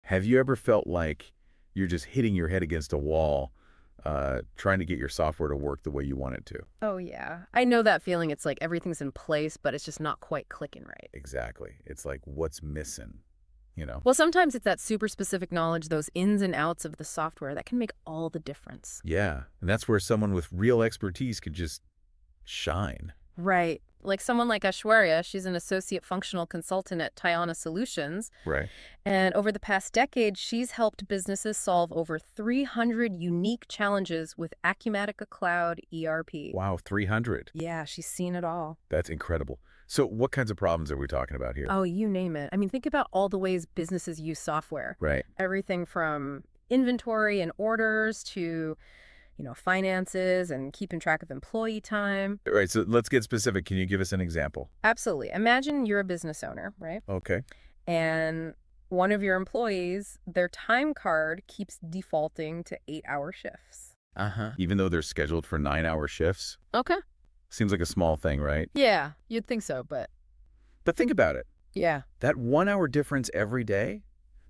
Have you ever felt like you're just hitting your head against a wall, trying to get your software to work the way you want it to? Oh, yeah. I know that feeling. It's like everything's in place, but it's just not quite clicking right. Exactly. It's like, what's missing, you know? Well, sometimes it's that super specific knowledge, those ins and outs of the software that can make all the difference. Yeah, and that's where someone with real expertise could just shine. Right. Like someone like Aishwarya, she's an associate functional consultant at Tiana Solutions. Right. And over the past decade, she's helped businesses solve over 300 unique challenges with Acumatica Cloud ERP. Wow, 300. Yeah, she's seen it all. That's incredible. So what kinds of problems are we talking about here? Oh, you name it. I mean, think about all the ways businesses use software. Right. Everything from inventory and orders to, finances and keeping track of employee time. Right, so let's get specific. Can you give us an example? Absolutely. Imagine you're a business owner, right? Okay. And one of your employees, their time card keeps defaulting to 8-hour shifts. Uh-huh. Even though they're scheduled for 9-hour shifts? Okay. Seems like a small thing, right? Yeah, you'd think so, but But think about it. yeah. That 1 hour difference every day,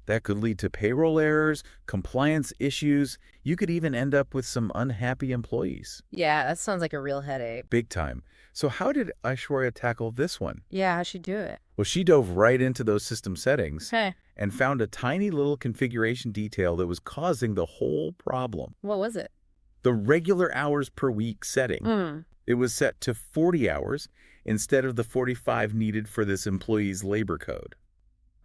that could lead to payroll errors, compliance issues. You could even end up with some unhappy employees. Yeah, that sounds like a real headache. Big time. So how did Aishwarya tackle this one? Yeah, how'd she do it? Well, she dove right into those system settings Okay. and found a tiny little configuration detail that was causing the whole problem. What was it? The regular hours per week setting. Hmm. It was set to 40 hours instead of the 45 needed for this employee's labor code.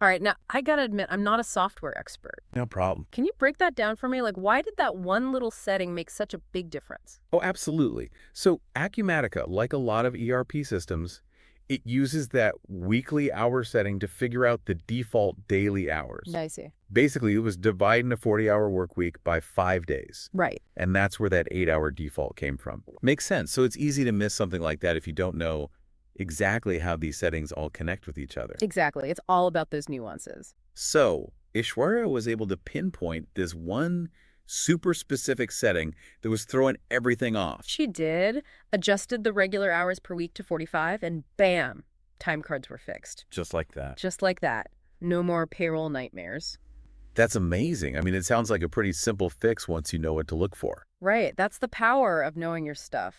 All right, now I gotta admit, I'm not a software expert. No problem. Can you break that down for me? Like, why did that one little setting make such a big difference? Oh, absolutely. So Acumatica, like a lot of ERP systems, it uses that weekly hour setting to figure out the default daily hours. I see. Basically, it was dividing a 40-hour work week by 5 days. Right. And that's where that 8-hour default came from. Makes sense. So it's easy to miss something like that if you don't know exactly how these settings all connect with each other. Exactly. It's all about those nuances. So Aishwarya was able to pinpoint this one super specific setting that was throwing everything off. She did, adjusted the regular hours per week to 45, and bam, time cards were fixed. Just like that. Just like that. No more payroll nightmares. That's amazing. I mean, it sounds like a pretty simple fix once you know what to look for. Right. That's the power of knowing your stuff.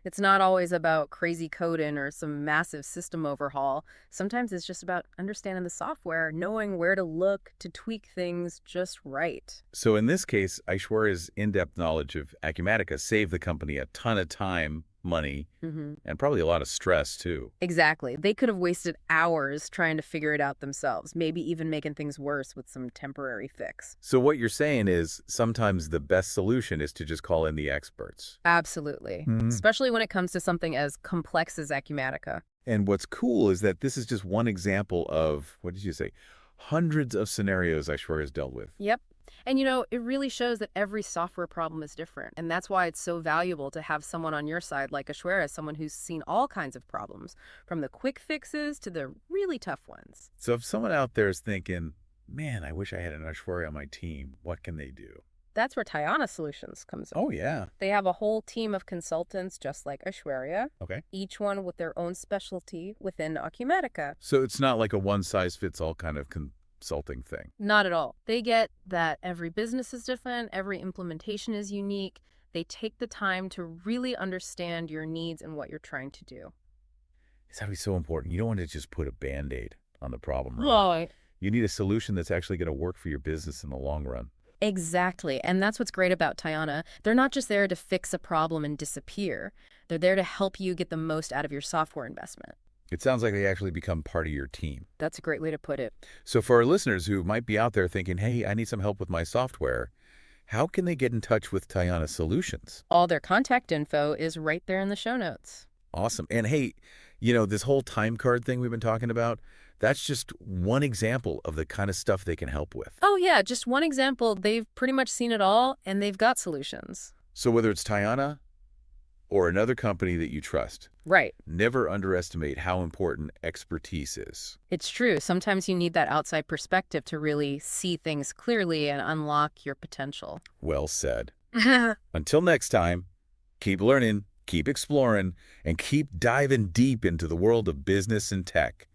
It's not always about crazy coding or some massive system overhaul. Sometimes it's just about understanding the software, knowing where to look to tweak things just right. So in this case, Aishwarya's in-depth knowledge of Acumatica saved the company a ton of time, money, and probably a lot of stress too. Exactly. They could have wasted hours trying to figure it out themselves, maybe even making things worse with some temporary fix. So what you're saying is sometimes the best solution is to just call in the experts. Absolutely. Especially when it comes to something as complex as Acumatica. And what's cool is that this is just one example of, what did you say, hundreds of scenarios Aishwarya's dealt with. Yep. And it really shows that every software problem is different. And that's why it's so valuable to have someone on your side like Aishwarya, someone who's seen all kinds of problems, from the quick fixes to the really tough ones. So if someone out there is thinking, man, I wish I had an Aishwarya on my team, what can they do? That's where Tiana Solutions comes in. Oh, yeah. They have a whole team of consultants just like Aishwarya, Okay. each one with their own specialty within Acumatica. So it's not like a one-size-fits-all kind of consulting thing. Not at all. They get that every business is different, every implementation is unique. They take the time to really understand your needs and what you're trying to do. It's gotta be so important. You don't want to just put a Band-Aid on the problem, right? Right. You need a solution that's actually going to work for your business in the long run. Exactly. And that's what's great about Tiana. They're not just there to fix a problem and disappear. They're there to help you get the most out of your software investment. It sounds like they actually become part of your team. That's a great way to put it. So for our listeners who might be out there thinking, hey, I need some help with my software, how can they get in touch with Tiana Solutions? All their contact info is right there in the show notes. Awesome. And hey, this whole time card thing we've been talking about, that's just one example of the kind of stuff they can help with. Oh, yeah. Just one example. They've pretty much seen it all, and they've got solutions. So whether it's Tiana or another company that you trust, Right. never underestimate how important expertise is. It's true. Sometimes you need that outside perspective to really see things clearly and unlock your potential. Well said. Until next time, keep learning, keep exploring, and keep diving deep into the world of business and tech.